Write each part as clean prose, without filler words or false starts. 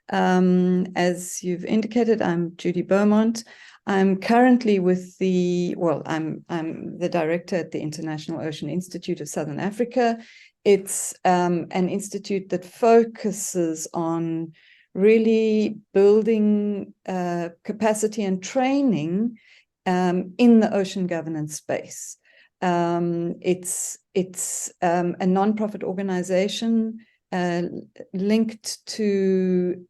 As you've indicated, I'm Judy Beaumont. I'm currently with I'm the director at the International Ocean Institute of Southern Africa. It's an institute that focuses on really building capacity and training in the ocean governance space. It's a non-profit organization linked to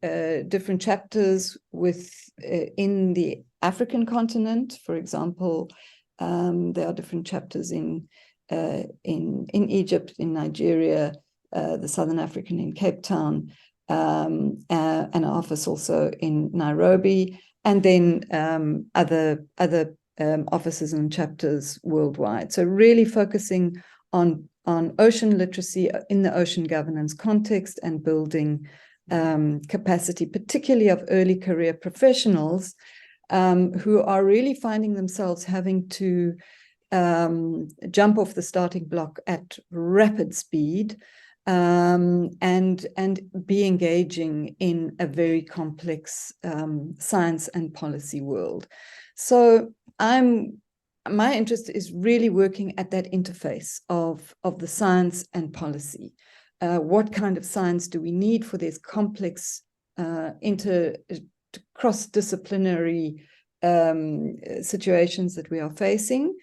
different chapters in the African continent. For example, there are different chapters in Egypt, in Nigeria, the Southern African in Cape Town, and an office also in Nairobi, and then other offices and chapters worldwide. So really focusing on ocean literacy in the ocean governance context and building capacity, particularly of early career professionals who are really finding themselves having to jump off the starting block at rapid speed and be engaging in a very complex science and policy world. So my interest is really working at that interface of the science and policy. What kind of science do we need for these complex cross-disciplinary situations that we are facing?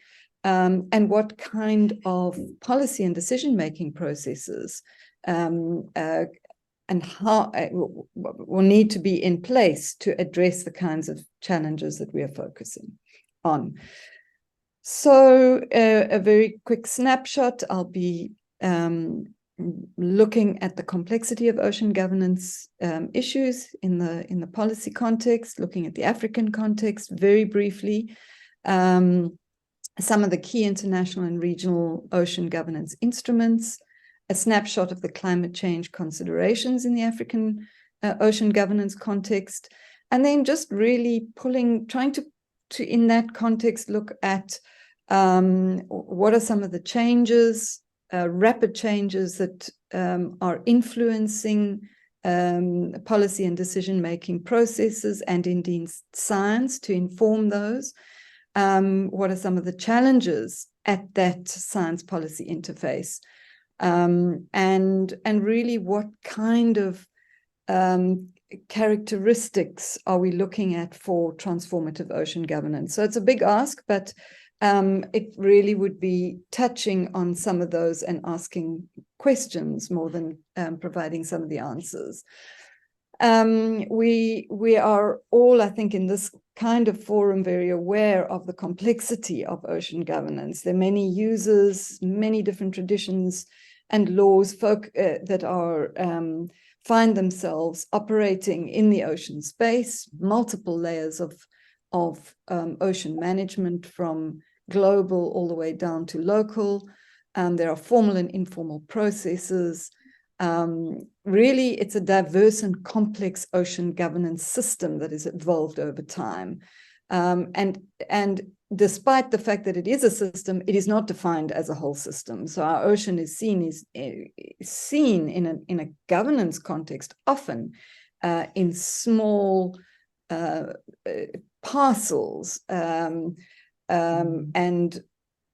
And what kind of policy and decision-making processes and how will need to be in place to address the kinds of challenges that we are focusing on. So a very quick snapshot. I'll be looking at the complexity of ocean governance issues in the policy context, looking at the African context very briefly, some of the key international and regional ocean governance instruments, a snapshot of the climate change considerations in the African ocean governance context, and then just really trying to in that context look at what are some of the changes, rapid changes that are influencing policy and decision-making processes and indeed science to inform those. What are some of the challenges at that science policy interface? And really what kind of characteristics are we looking at for transformative ocean governance? So it's a big ask, but it really would be touching on some of those and asking questions more than providing some of the answers. We are all, I think, in this kind of forum very aware of the complexity of ocean governance. There are many users, many different traditions and laws that find themselves operating in the ocean space, multiple layers of ocean management from global all the way down to local. There are formal and informal processes. Really, it's a diverse and complex ocean governance system that has evolved over time. And despite the fact that it is a system, it is not defined as a whole system. So our ocean is seen in a governance context, often in small parcels and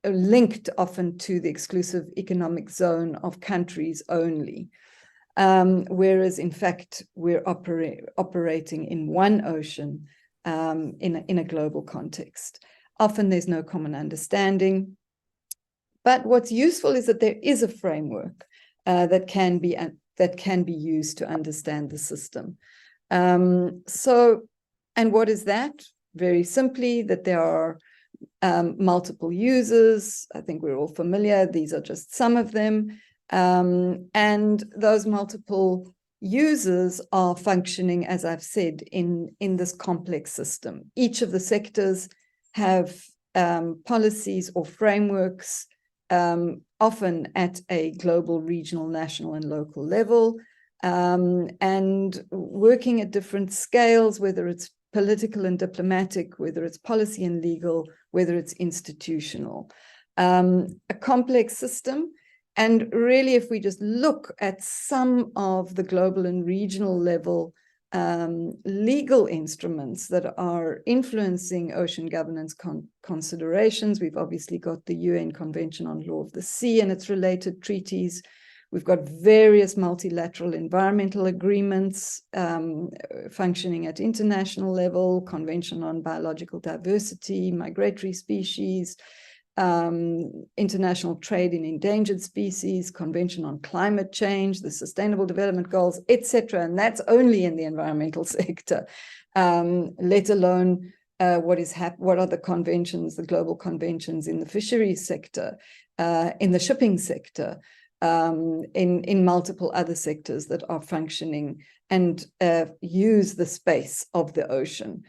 linked often to the exclusive economic zone of countries only. Whereas in fact, we're operating in one ocean in a global context. Often there's no common understanding. But what's useful is that there is a framework that can be used to understand the system. And what is that? Very simply, that there are multiple users. I think we're all familiar. These are just some of them. And those multiple users are functioning, as I've said, in this complex system. Each of the sectors have policies or frameworks, often at a global, regional, national, and local level, and working at different scales, whether it's political and diplomatic, whether it's policy and legal, whether it's institutional. A complex system. And really, if we just look at some of the global and regional level legal instruments that are influencing ocean governance considerations. We've obviously got the UN Convention on Law of the Sea and its related treaties. We've got various multilateral environmental agreements functioning at international level, Convention on Biological Diversity, Migratory Species, International Trade in Endangered Species, Convention on Climate Change, the Sustainable Development Goals, etc. And that's only in the environmental sector, let alone what are the conventions, the global conventions in the fisheries sector, in the shipping sector, in multiple other sectors that are functioning and use the space of the ocean.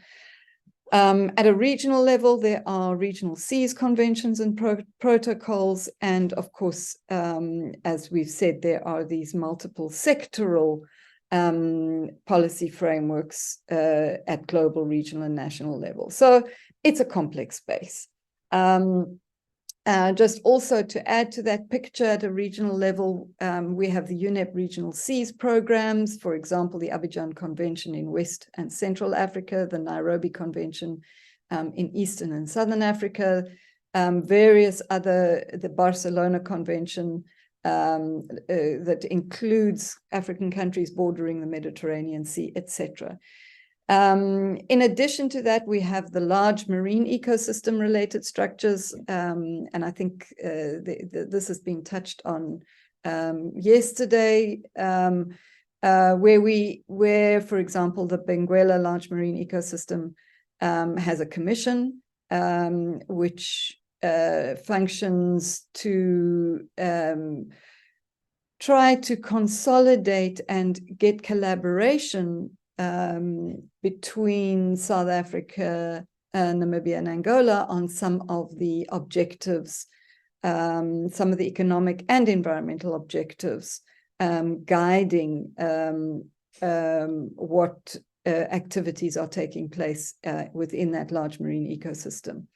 At a regional level, there are regional seas conventions and protocols. And of course, as we've said, there are these multiple sectoral policy frameworks at global, regional, and national level. So it's a complex space. Just also to add to that picture at a regional level, we have the UNEP regional seas programs, for example, the Abidjan Convention in West and Central Africa, the Nairobi Convention in Eastern and Southern Africa, various other, the Barcelona Convention that includes African countries bordering the Mediterranean Sea, etc. In addition to that, we have the large marine ecosystem related structures. And I think this has been touched on yesterday, where, for example, the Benguela large marine ecosystem has a commission which functions to try to consolidate and get collaboration between South Africa, Namibia, and Angola on some of the objectives, some of the economic and environmental objectives guiding what activities are taking place within that large marine ecosystem.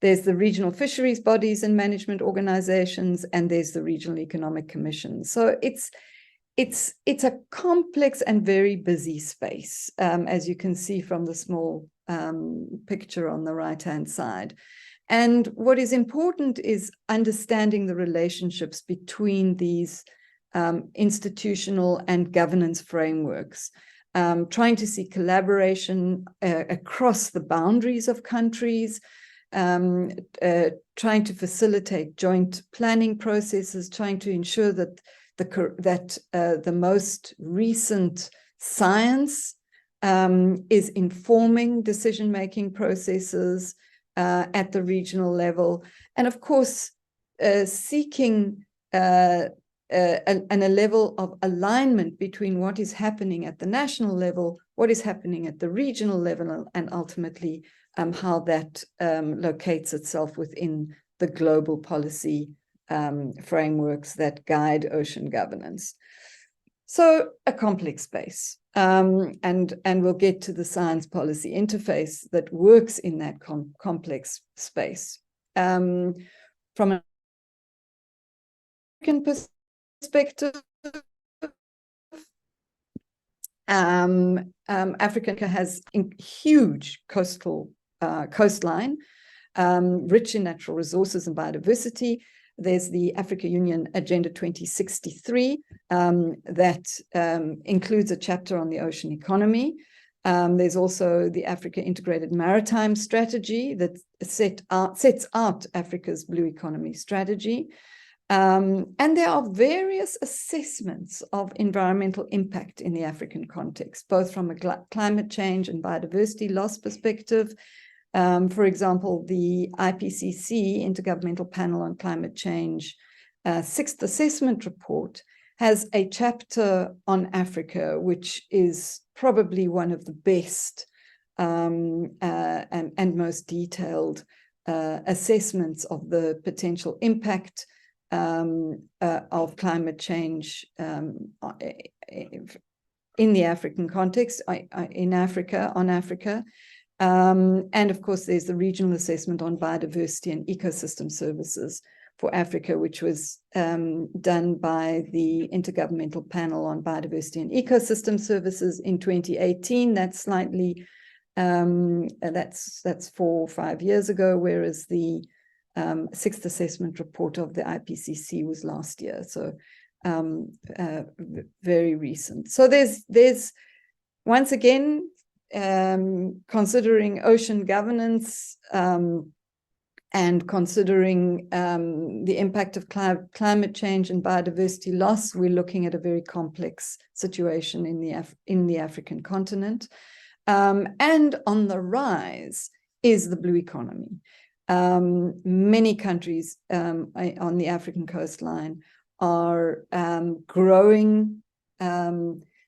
There's the regional fisheries bodies and management organizations, and there's the regional economic commission. So it's a complex and very busy space, as you can see from the small picture on the right-hand side. And what is important is understanding the relationships between these institutional and governance frameworks, trying to see collaboration across the boundaries of countries, trying to facilitate joint planning processes, trying to ensure that the most recent science is informing decision-making processes at the regional level, and of course seeking a level of alignment between what is happening at the national level, what is happening at the regional level, and ultimately how that locates itself within the global policy frameworks that guide ocean governance. So a complex space, and we'll get to the science policy interface that works in that complex space. From an African perspective, Africa has a huge coastline, rich in natural resources and biodiversity. There's the Africa Union Agenda 2063 that includes a chapter on the ocean economy. There's also the Africa Integrated Maritime Strategy that sets out Africa's blue economy strategy. And there are various assessments of environmental impact in the African context, both from a climate change and biodiversity loss perspective. For example, the IPCC, Intergovernmental Panel on Climate Change, sixth assessment report has a chapter on Africa, which is probably one of the best and most detailed assessments of the potential impact of climate change in the African context, on Africa. And of course, there's the regional assessment on biodiversity and ecosystem services, for Africa, which was done by the Intergovernmental Panel on Biodiversity and Ecosystem Services in 2018. That's slightly, that's 4 or 5 years ago, whereas the sixth assessment report of the IPCC was last year. So very recent. So there's once again, considering ocean governance and considering the impact of climate change and biodiversity loss, we're looking at a very complex situation in the African continent. And on the rise is the blue economy. Many countries on the African coastline are growing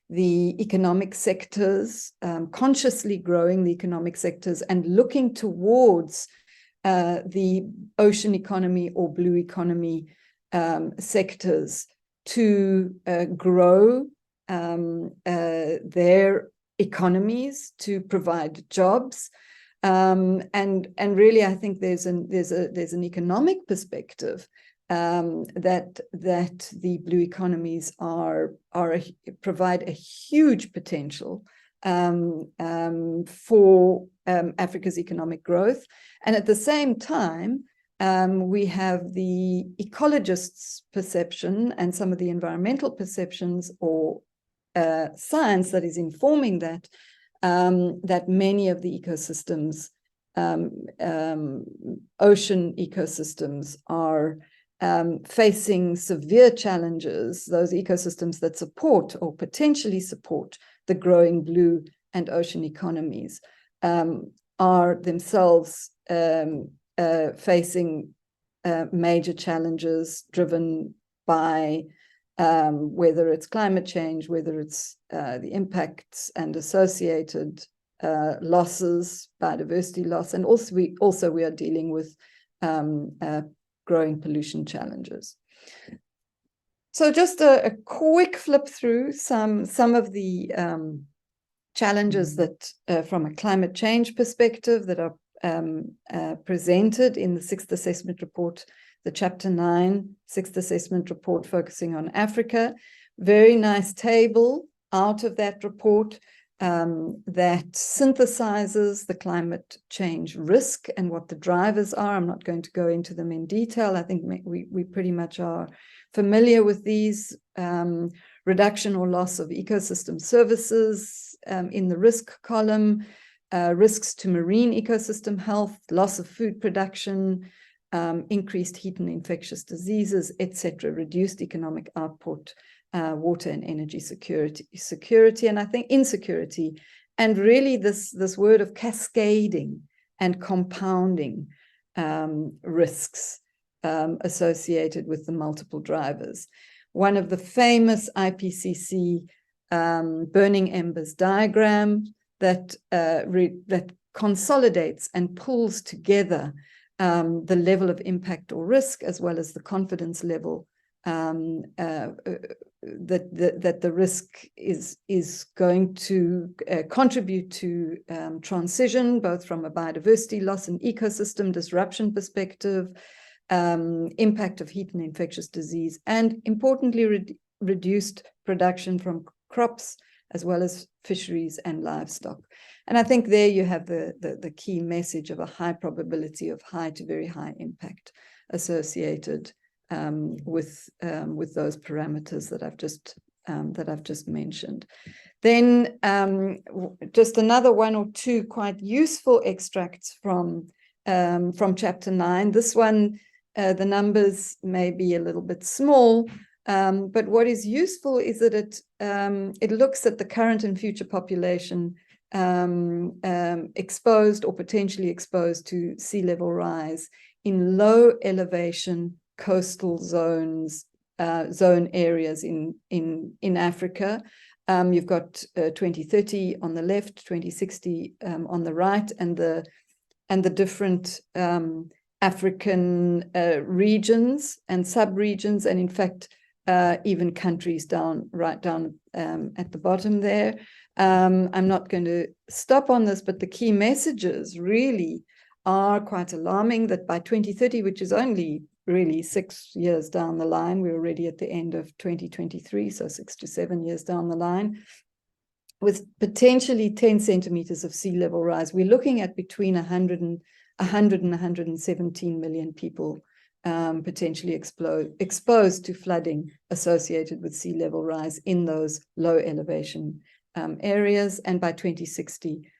the economic sectors, consciously growing the economic sectors and looking towards the ocean economy or blue economy sectors to grow their economies, to provide jobs. And really, I think there's an economic perspective that the blue economies provide a huge potential for Africa's economic growth. And at the same time, we have the ecologists' perception and some of the environmental perceptions or science that is informing that, that many of the ecosystems, ocean ecosystems, are facing severe challenges. Those ecosystems that support or potentially support the growing blue and ocean economies are themselves facing major challenges driven by whether it's climate change, whether it's the impacts and associated losses, biodiversity loss, and also we are dealing with growing pollution challenges. So just a quick flip through some of the challenges that from a climate change perspective that are presented in the sixth assessment report, the chapter 9 sixth assessment report focusing on Africa. Very nice table out of that report that synthesizes the climate change risk and what the drivers are. I'm not going to go into them in detail. I think we pretty much are familiar with these. Reduction or loss of ecosystem services in the risk column, risks to marine ecosystem health, loss of food production, increased heat and infectious diseases, etc., reduced economic output, water and energy security, and I think insecurity, and really this word of cascading and compounding risks associated with the multiple drivers. One of the famous IPCC burning embers diagram that consolidates and pulls together the level of impact or risk, as well as the confidence level that the risk is going to contribute to transition, both from a biodiversity loss and ecosystem disruption perspective, impact of heat and infectious disease, and importantly, reduced production from crops, as well as fisheries and livestock. And I think there you have the key message of a high probability of high to very high impact associated with those parameters that I've just mentioned. Then just another one or two quite useful extracts from chapter 9. This one, the numbers may be a little bit small, but what is useful is that it looks at the current and future population exposed or potentially exposed to sea level rise in low elevation coastal zone areas in Africa. You've got 2030 on the left, 2060 on the right, and the different African regions and sub-regions, and in fact even countries right down at the bottom there. I'm not going to stop on this, but the key messages really are quite alarming, that by 2030, which is only really 6 years down the line. We're already at the end of 2023, so 6 to 7 years down the line, with potentially 10 centimeters of sea level rise. We're looking at between 100 and 117 million people potentially exposed to flooding associated with sea level rise in those low elevation areas, and by 2060,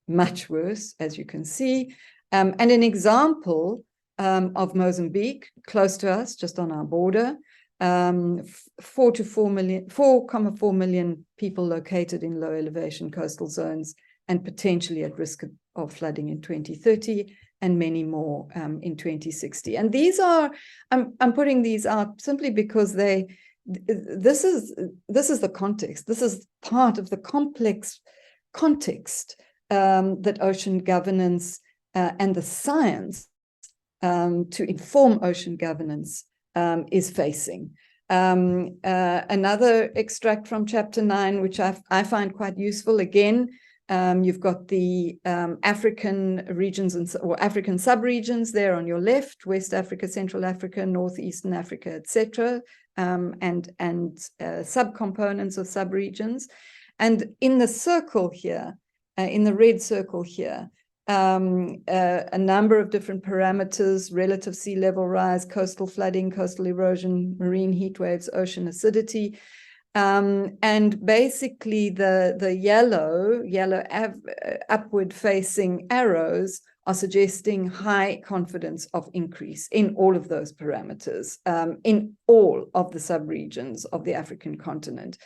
much worse, as you can see. And an example of Mozambique, close to us, just on our border, 4.4 million people located in low elevation coastal zones and potentially at risk of flooding in 2030, and many more in 2060. And these are, I'm putting these out simply because this is the context. This is part of the complex context that ocean governance and the science to inform ocean governance is facing. Another extract from chapter 9, which I find quite useful. Again, you've got the African regions or African subregions there on your left: West Africa, Central Africa, Northeastern Africa, etc., and subcomponents of subregions. And in the circle here, in the red circle here, a number of different parameters: relative sea level rise, coastal flooding, coastal erosion, marine heat waves, ocean acidity. And basically the yellow upward facing arrows are suggesting high confidence of increase in all of those parameters, in all of the subregions of the African continent.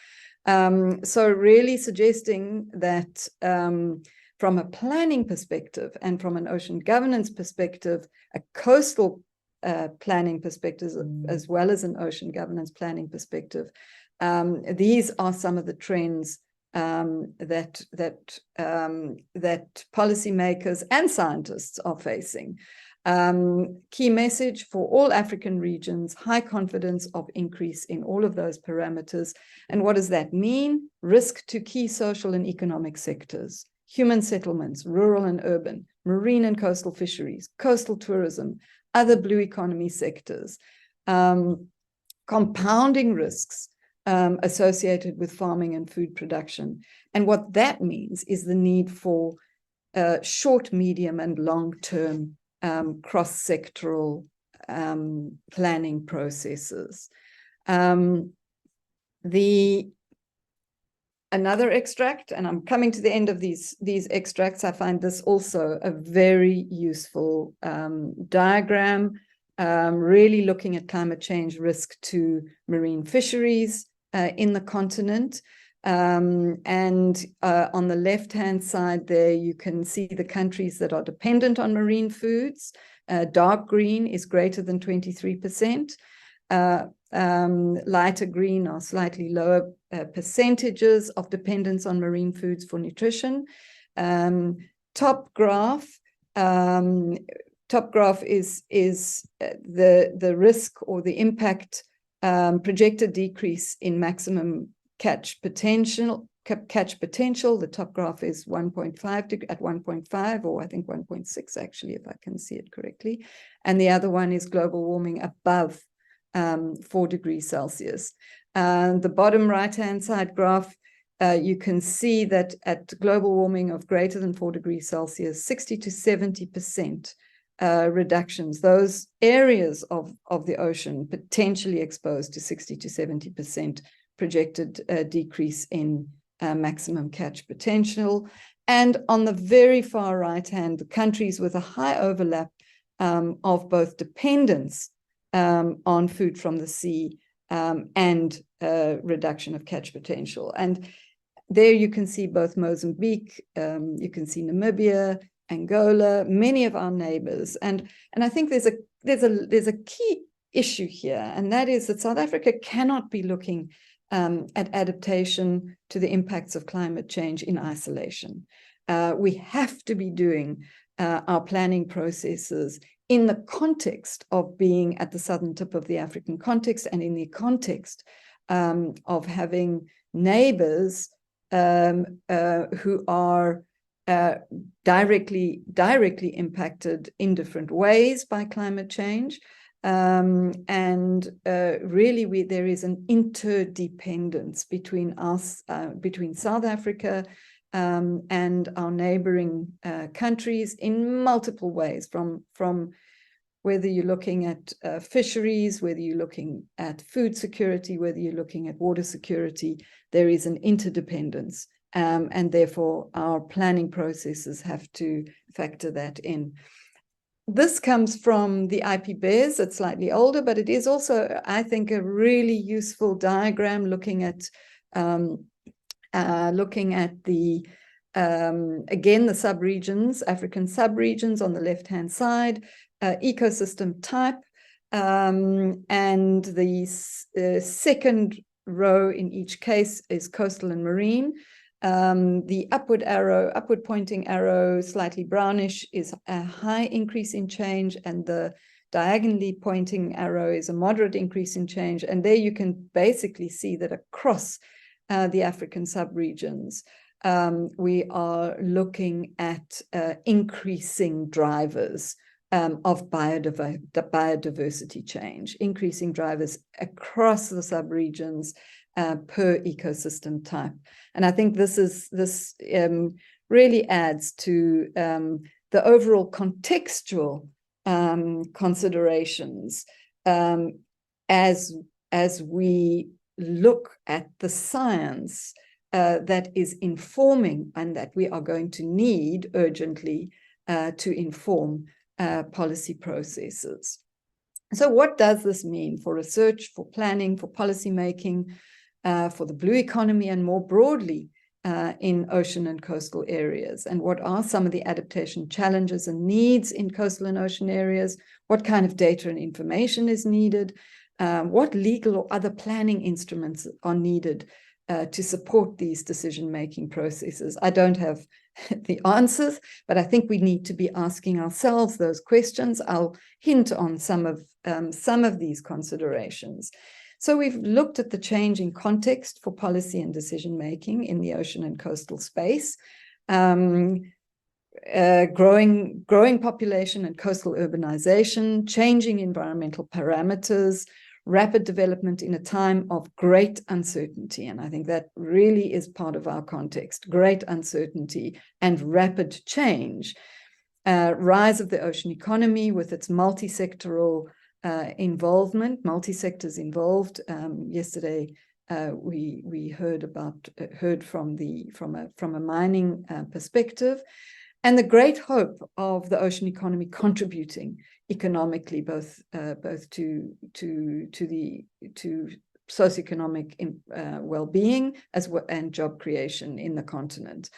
So really suggesting that from a planning perspective and from an ocean governance perspective, a coastal planning perspective, as well as an ocean governance planning perspective, these are some of the trends that policymakers and scientists are facing. Key message for all African regions: high confidence of increase in all of those parameters. And what does that mean? Risk to key social and economic sectors: human settlements, rural and urban, marine and coastal fisheries, coastal tourism, other blue economy sectors, compounding risks associated with farming and food production. And what that means is the need for short, medium, and long-term cross-sectoral planning processes. Another extract, and I'm coming to the end of these extracts, I find this also a very useful diagram, really looking at climate change risk to marine fisheries in the continent. And on the left-hand side there, you can see the countries that are dependent on marine foods. Dark green is greater than 23%. Lighter green are slightly lower percentages of dependence on marine foods for nutrition. Top graph is the risk or the impact, projected decrease in maximum catch potential. The top graph is 1.5 at 1.5, or I think 1.6 actually, if I can see it correctly. And the other one is global warming above 4 degrees Celsius. The bottom right-hand side graph, you can see that at global warming of greater than 4 degrees Celsius, 60 to 70% reductions, those areas of the ocean potentially exposed to 60 to 70% projected decrease in maximum catch potential. And on the very far right-hand, the countries with a high overlap of both dependence on food from the sea and reduction of catch potential. And there you can see both Mozambique, you can see Namibia, Angola, many of our neighbors. And I think there's a key issue here, and that is that South Africa cannot be looking at adaptation to the impacts of climate change in isolation. We have to be doing our planning processes in the context of being at the southern tip of the African context, and in the context of having neighbors who are directly impacted in different ways by climate change, Really there is an interdependence between us, between South Africa and our neighboring countries in multiple ways, from whether you're looking at fisheries, whether you're looking at food security, whether you're looking at water security, there is an interdependence. And therefore, our planning processes have to factor that in. This comes from the IPBES. It's slightly older, but it is also, I think, a really useful diagram looking at the again, the subregions, African subregions on the left-hand side, ecosystem type, and the second row in each case is coastal and marine. The upward pointing arrow, slightly brownish, is a high increase in change, and the diagonally pointing arrow is a moderate increase in change. And there you can basically see that across the African subregions, we are looking at increasing drivers of biodiversity change, increasing drivers across the subregions per ecosystem type. And I think this really adds to the overall contextual considerations as we look at the science that is informing and that we are going to need urgently to inform policy processes. So what does this mean for research, for planning, for policy making, for the blue economy, and more broadly in ocean and coastal areas? And what are some of the adaptation challenges and needs in coastal and ocean areas? What kind of data and information is needed? What legal or other planning instruments are needed to support these decision-making processes? I don't have the answers, but I think we need to be asking ourselves those questions. I'll hint on some of these considerations. So we've looked at the changing context for policy and decision-making in the ocean and coastal space, growing population and coastal urbanization, changing environmental parameters, rapid development in a time of great uncertainty. And I think that really is part of our context: great uncertainty and rapid change. Rise of the ocean economy with its multi-sectoral involvement, multi-sectors involved. Yesterday, we heard from a mining perspective, and the great hope of the ocean economy contributing economically both to socioeconomic well-being as well and job creation in the continent.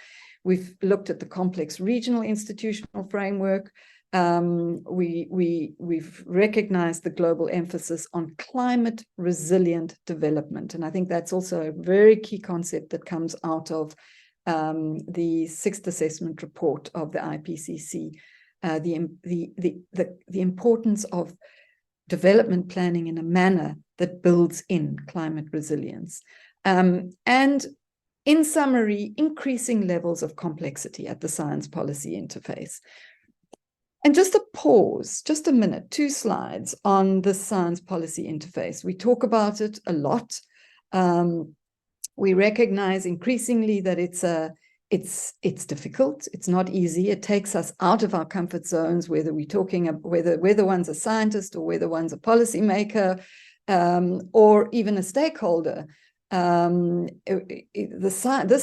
We've looked at the complex regional institutional framework. We've recognized the global emphasis on climate resilient development, and I think that's also a very key concept that comes out of the sixth assessment report of the IPCC. The importance of development planning in a manner that builds in climate resilience. And in summary, increasing levels of complexity at the science policy interface. And just a pause, just a minute, 2 slides on the science policy interface. We talk about it a lot. We recognize increasingly that it's difficult. It's not easy. It takes us out of our comfort zones, whether whether one's a scientist or whether one's a policymaker or even a stakeholder. This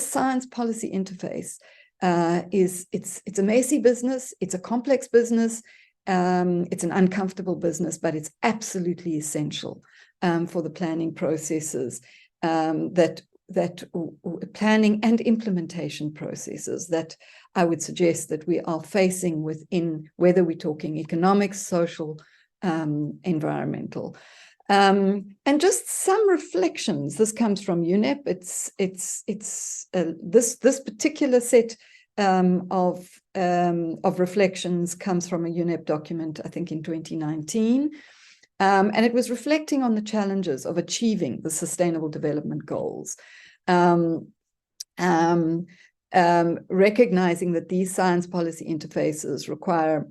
science policy interface it's a messy business. It's a complex business. It's an uncomfortable business, but it's absolutely essential for the planning processes that planning and implementation processes that I would suggest that we are facing within, whether we're talking economics, social, environmental. And just some reflections. This comes from UNEP. This particular set of reflections comes from a UNEP document, I think in 2019. And it was reflecting on the challenges of achieving the Sustainable Development Goals, recognizing that these science policy interfaces require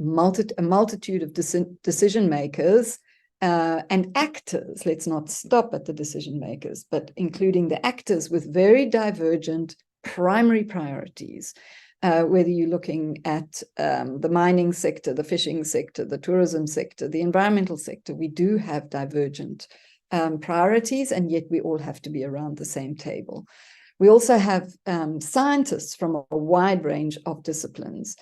a multitude of decision makers and actors, let's not stop at the decision makers, but including the actors with very divergent primary priorities, whether you're looking at the mining sector, the fishing sector, the tourism sector, the environmental sector, we do have divergent priorities, and yet we all have to be around the same table. We also have scientists from a wide range of disciplines.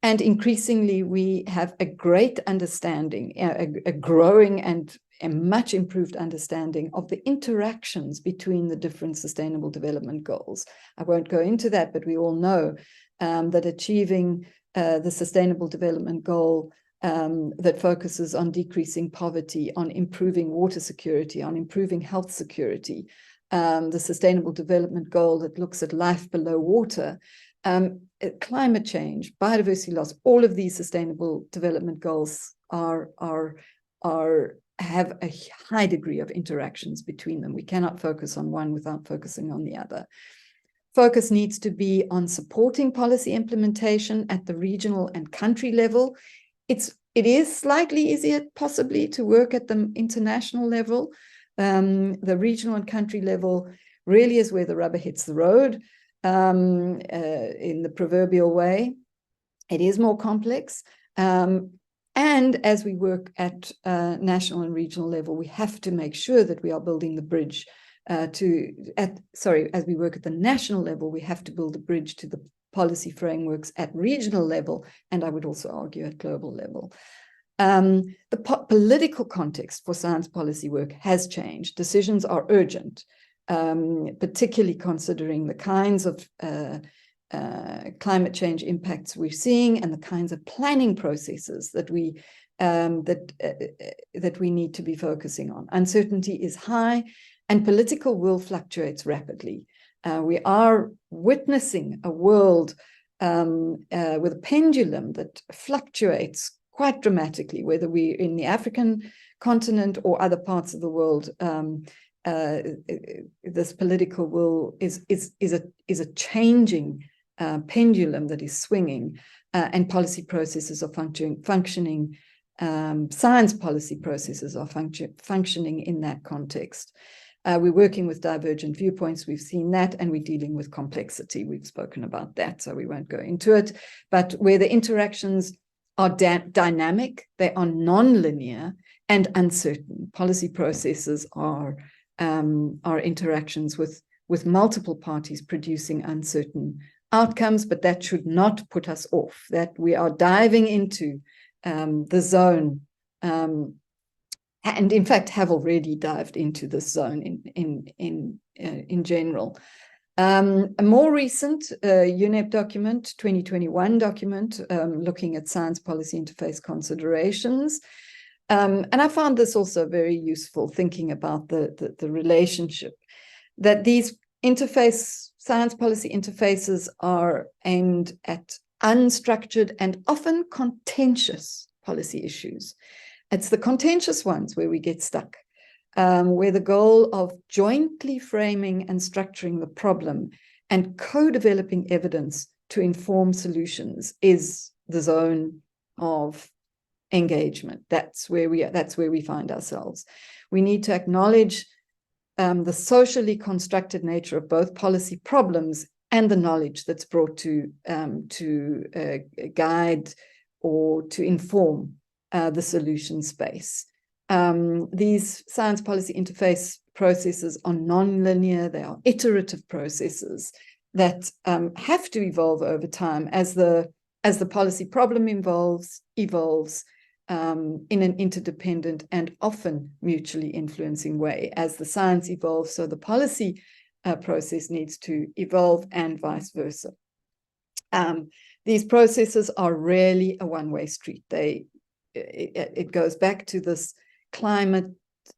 And increasingly, we have a great understanding, a growing and a much improved understanding of the interactions between the different sustainable development goals. I won't go into that, but we all know that achieving the sustainable development goal that focuses on decreasing poverty, on improving water security, on improving health security, the sustainable development goal that looks at life below water, climate change, biodiversity loss, all of these sustainable development goals have a high degree of interactions between them. We cannot focus on one without focusing on the other. Focus needs to be on supporting policy implementation at the regional and country level. It is slightly easier possibly to work at the international level. The regional and country level really is where the rubber hits the road. In the proverbial way, it is more complex. And as we work at national and regional level, we have to make sure that we are building the bridge as we work at the national level, we have to build a bridge to the policy frameworks at regional level, and I would also argue at global level. The political context for science policy work has changed. Decisions are urgent. Particularly considering the kinds of climate change impacts we're seeing and the kinds of planning processes that we need to be focusing on. Uncertainty is high, and political will fluctuates rapidly. We are witnessing a world with a pendulum that fluctuates quite dramatically, whether we're in the African continent or other parts of the world. This political will is a changing pendulum that is swinging, and policy processes are functioning. Science policy processes are functioning in that context. We're working with divergent viewpoints. We've seen that, and we're dealing with complexity. We've spoken about that, so we won't go into it. But where the interactions are dynamic, they are non-linear and uncertain. Policy processes are interactions with multiple parties producing uncertain outcomes, but that should not put us off, that we are diving into the zone, and in fact have already dived into this zone in general. A more recent UNEP document, 2021 document, looking at science policy interface considerations. And I found this also very useful, thinking about the relationship, that these science policy interfaces are aimed at unstructured and often contentious policy issues. It's the contentious ones where we get stuck, where the goal of jointly framing and structuring the problem and co-developing evidence to inform solutions is the zone of engagement. That's where we find ourselves. We need to acknowledge the socially constructed nature of both policy problems and the knowledge that's brought to guide or to inform the solution space. These science policy interface processes are non-linear. They are iterative processes that have to evolve over time as the policy problem evolves in an interdependent and often mutually influencing way. As the science evolves, so the policy process needs to evolve, and vice versa. These processes are rarely a one-way street. It goes back to this climate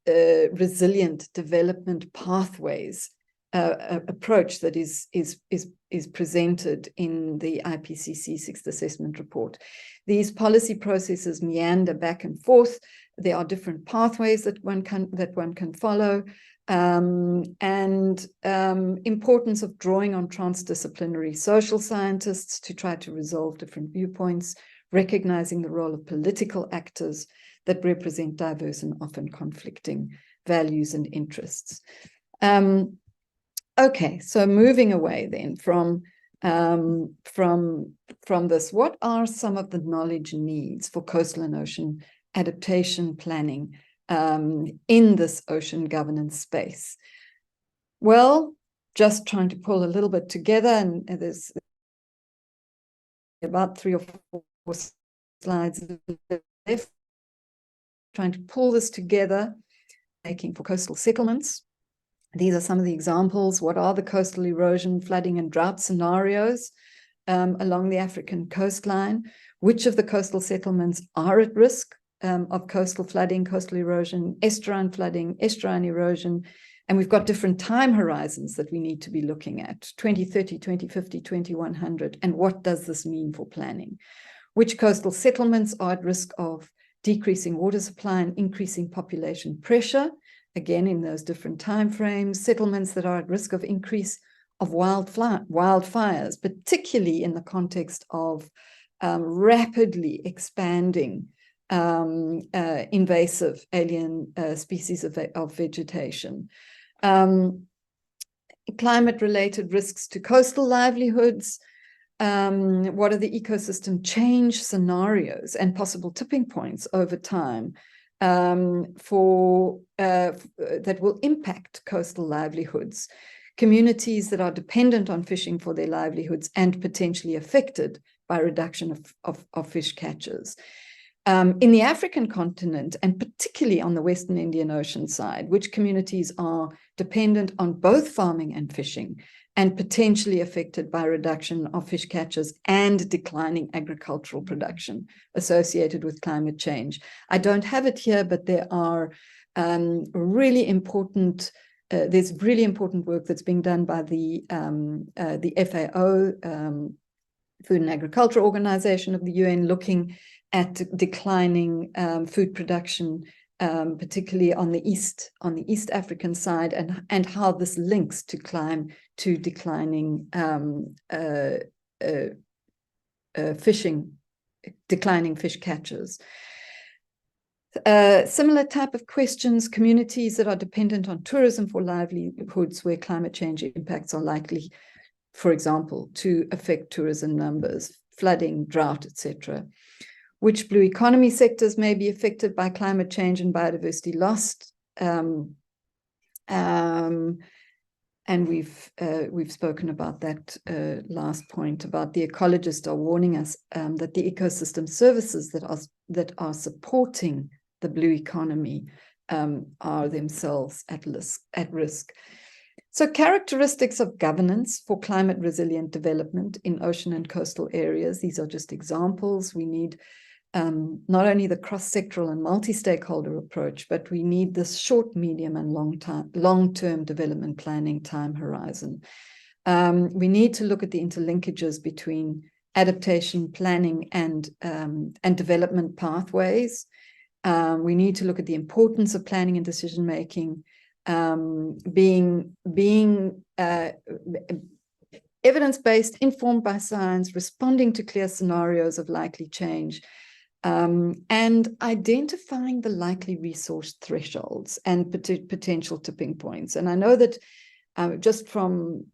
resilient development pathways approach that is presented in the IPCC Sixth Assessment Report. These policy processes meander back and forth. There are different pathways that one can follow, and importance of drawing on transdisciplinary social scientists to try to resolve different viewpoints, recognizing the role of political actors, that represent diverse and often conflicting values and interests. Okay, so moving away then from this, what are some of the knowledge needs for coastal and ocean adaptation planning in this ocean governance space? Well, just trying to pull a little bit together, and there's about 3 or 4 slides left, trying to pull this together, making for coastal settlements. These are some of the examples. What are the coastal erosion, flooding, and drought scenarios along the African coastline? Which of the coastal settlements are at risk of coastal flooding, coastal erosion, estuarine flooding, estuarine erosion? And we've got different time horizons that we need to be looking at, 2030, 2050, 2100. And what does this mean for planning? Which coastal settlements are at risk of decreasing water supply and increasing population pressure? Again, in those different timeframes. Settlements that are at risk of increase of wildfires, particularly in the context of rapidly expanding invasive alien species of vegetation. Climate-related risks to coastal livelihoods. What are the ecosystem change scenarios and possible tipping points over time that will impact coastal livelihoods? Communities that are dependent on fishing for their livelihoods and potentially affected by reduction of fish catches. In the African continent, and particularly on the Western Indian Ocean side, which communities are dependent on both farming and fishing and potentially affected by reduction of fish catches and declining agricultural production associated with climate change. I don't have it here, but there are really important there's really important work that's being done by the FAO, Food and Agriculture Organization of the UN, looking at declining food production, particularly on the East African side, and how this links to declining declining fish catches. Similar type of questions, communities that are dependent on tourism for livelihoods where climate change impacts are likely, for example, to affect tourism numbers, flooding, drought, etc. Which blue economy sectors may be affected by climate change and biodiversity loss? And we've spoken about that last point, about the ecologists are warning us that the ecosystem services that are supporting the blue economy are themselves at risk. So characteristics of governance for climate resilient development in ocean and coastal areas. These are just examples. We need not only the cross-sectoral and multi-stakeholder approach, but we need this short, medium, and long-term development planning time horizon. We need to look at the interlinkages between adaptation planning and development pathways. We need to look at the importance of planning and decision-making, being evidence-based, informed by science, responding to clear scenarios of likely change, and identifying the likely resource thresholds and potential tipping points. And I know that just from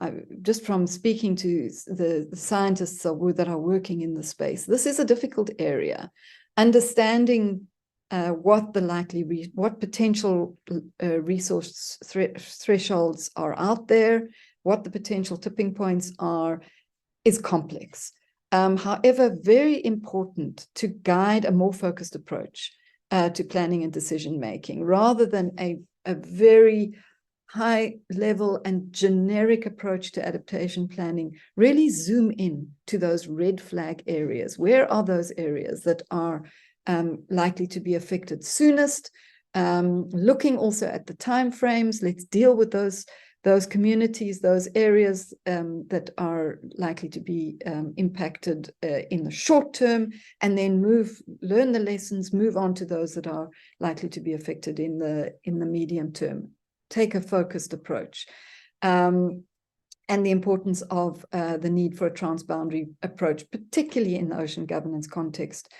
speaking to the scientists that are working in the space, this is a difficult area. Understanding what potential resource thresholds are out there, what the potential tipping points are, is complex. However, very important to guide a more focused approach to planning and decision-making, rather than a very high level and generic approach to adaptation planning. Really zoom in to those red flag areas. Where are those areas that are likely to be affected soonest? Looking also at the timeframes. Let's deal with those communities, those areas that are likely to be impacted in the short term, and then learn the lessons, move on to those that are likely to be affected in the medium term. Take a focused approach. And the importance of the need for a transboundary approach, particularly in the ocean governance context,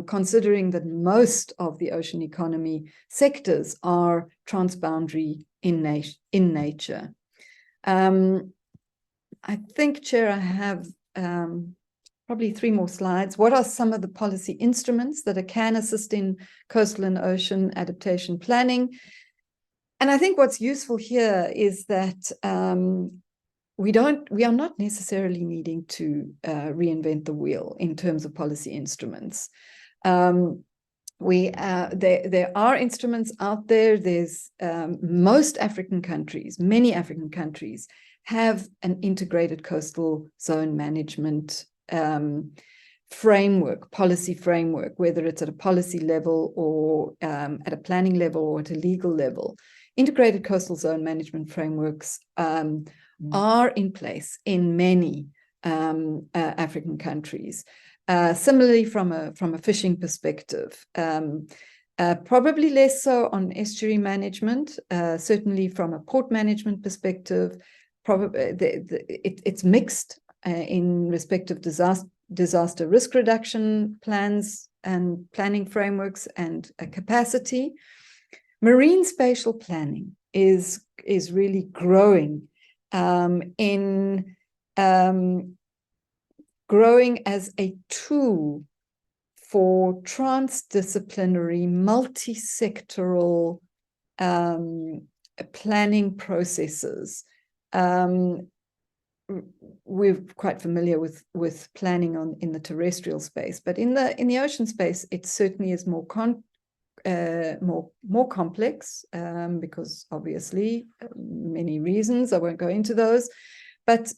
considering that most of the ocean economy sectors are transboundary in nature. I think, Chair, I have probably 3 more slides. What are some of the policy instruments that can assist in coastal and ocean adaptation planning? And I think what's useful here is that we are not necessarily needing to reinvent the wheel in terms of policy instruments. There are instruments out there. There's many African countries have an integrated coastal zone management policy framework, whether it's at a policy level or at a planning level or at a legal level. Integrated coastal zone management frameworks are in place in many African countries. Similarly, from a fishing perspective, probably less so on estuary management, certainly from a port management perspective, it's mixed in respect of disaster risk reduction plans and planning frameworks and capacity. Marine spatial planning is really growing growing as a tool for transdisciplinary, multi-sectoral planning processes. We're quite familiar with planning in the terrestrial space, but in the ocean space, it certainly is more complex because obviously many reasons. I won't go into those, but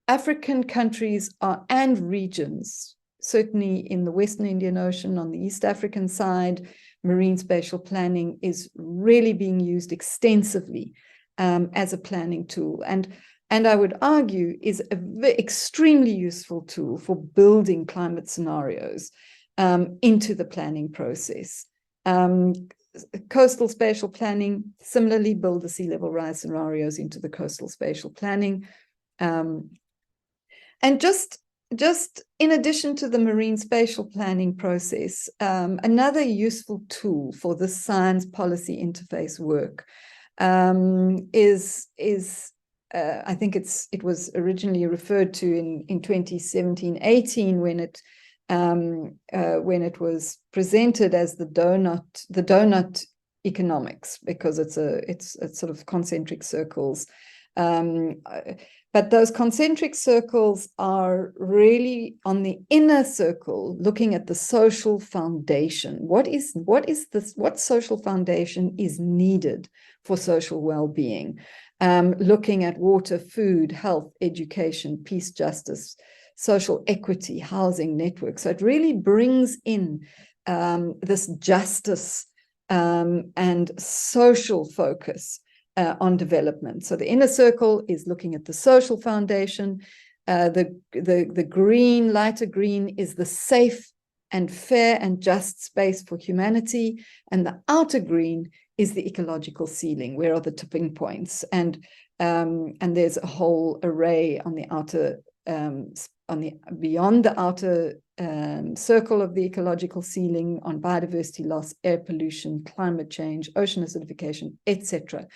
African countries and regions, certainly in the Western Indian Ocean, on the East African side, marine spatial planning is really being used extensively as a planning tool, and I would argue is an extremely useful tool for building climate scenarios into the planning process. Coastal spatial planning, similarly, build the sea level rise scenarios into the coastal spatial planning. And just in addition to the marine spatial planning process, another useful tool for the science policy interface work is I think it was originally referred to in 2017-18 when it was presented as the donut economics, because it's sort of concentric circles. But those concentric circles are really on the inner circle, looking at the social foundation. What social foundation is needed for social well-being? Looking at water, food, health, education, peace, justice, social equity, housing networks. So it really brings in this justice and social focus on development. So the inner circle is looking at the social foundation. The green, lighter green, is the safe and fair and just space for humanity. And the outer green is the ecological ceiling. Where are the tipping points? And there's a whole array on the outer, beyond the outer circle of the ecological ceiling, on biodiversity loss, air pollution, climate change, ocean acidification, etc.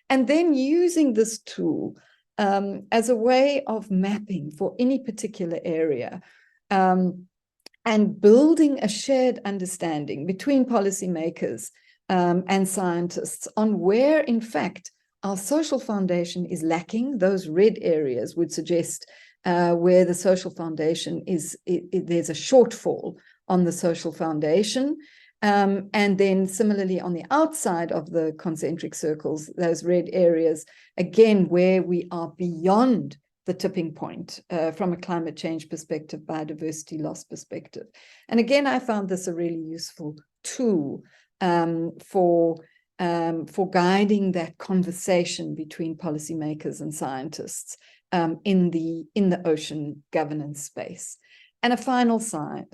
And then using this tool as a way of mapping for any particular area and building a shared understanding between policymakers and scientists on where, in fact, our social foundation is lacking. Those red areas would suggest where the social foundation there's a shortfall on the social foundation. And then similarly on the outside of the concentric circles, those red areas, again, where we are beyond the tipping point from a climate change perspective, biodiversity loss perspective. And again, I found this a really useful tool for guiding that conversation between policymakers and scientists in the ocean governance space. And a final set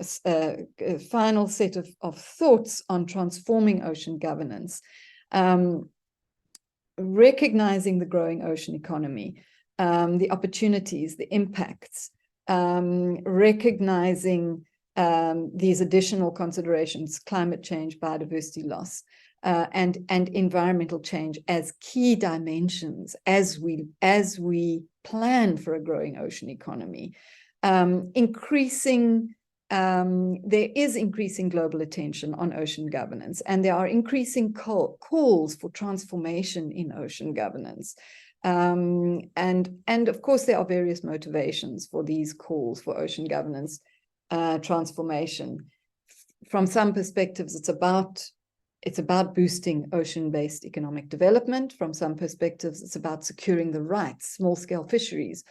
of thoughts on transforming ocean governance, recognizing the growing ocean economy, the opportunities, the impacts, recognizing these additional considerations, climate change, biodiversity loss, and environmental change as key dimensions as we plan for a growing ocean economy. There is increasing global attention on ocean governance, and there are increasing calls for transformation in ocean governance. And of course, there are various motivations for these calls for ocean governance transformation. From some perspectives, it's about boosting ocean-based economic development. From some perspectives, it's about securing the rights. Small-scale fisheries,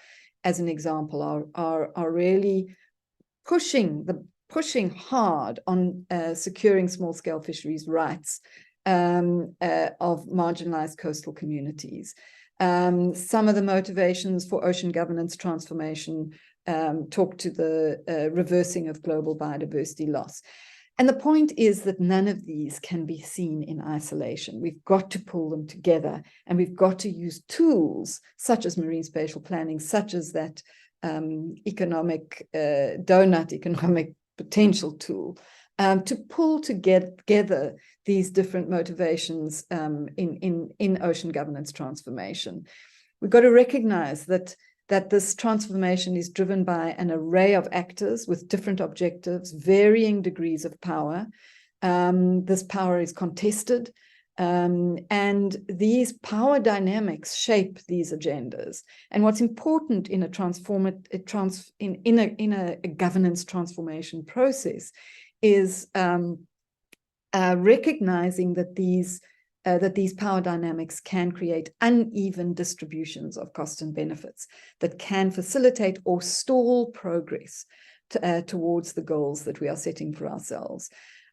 as an example, are really pushing hard on securing small-scale fisheries rights of marginalized coastal communities. Some of the motivations for ocean governance transformation talk to the reversing of global biodiversity loss. And the point is that none of these can be seen in isolation. We've got to pull them together, and we've got to use tools such as marine spatial planning, such as that economic potential tool, to pull together these different motivations in ocean governance transformation. We've got to recognize that this transformation is driven by an array of actors with different objectives, varying degrees of power. This power is contested, and these power dynamics shape these agendas. And what's important in a governance transformation process is recognizing that these power dynamics can create uneven distributions of cost and benefits that can facilitate or stall progress towards the goals that we are setting for ourselves.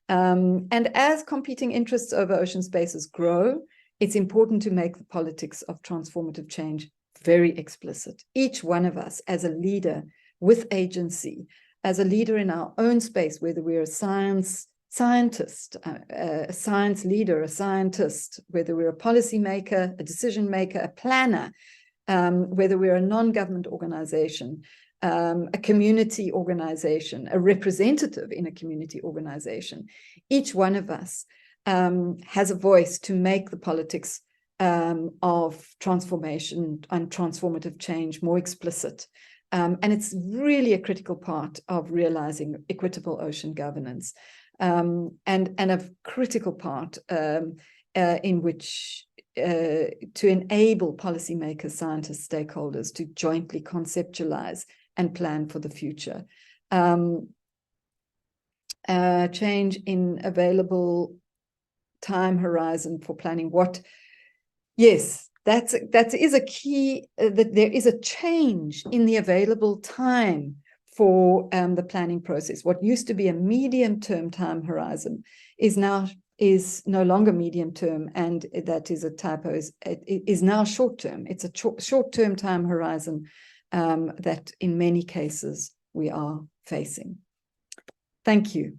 And as competing interests over ocean spaces grow, it's important to make the politics of transformative change very explicit. Each one of us, as a leader with agency, as a leader in our own space, whether we're a scientist, a science leader, a scientist, whether we're a policymaker, a decision maker, a planner, whether we're a non-government organization, a community organization, a representative in a community organization. Each one of us has a voice to make the politics of transformation and transformative change more explicit. And it's really a critical part of realizing equitable ocean governance. And a critical part in which to enable policymakers, scientists, stakeholders to jointly conceptualize and plan for the future. Change in available time horizon for planning. Yes, that is a key, that there is a change in the available time for the planning process. What used to be a medium-term time horizon is no longer medium-term, and that is a typo. It is now short-term. It's a short-term time horizon that in many cases we are facing. Thank you.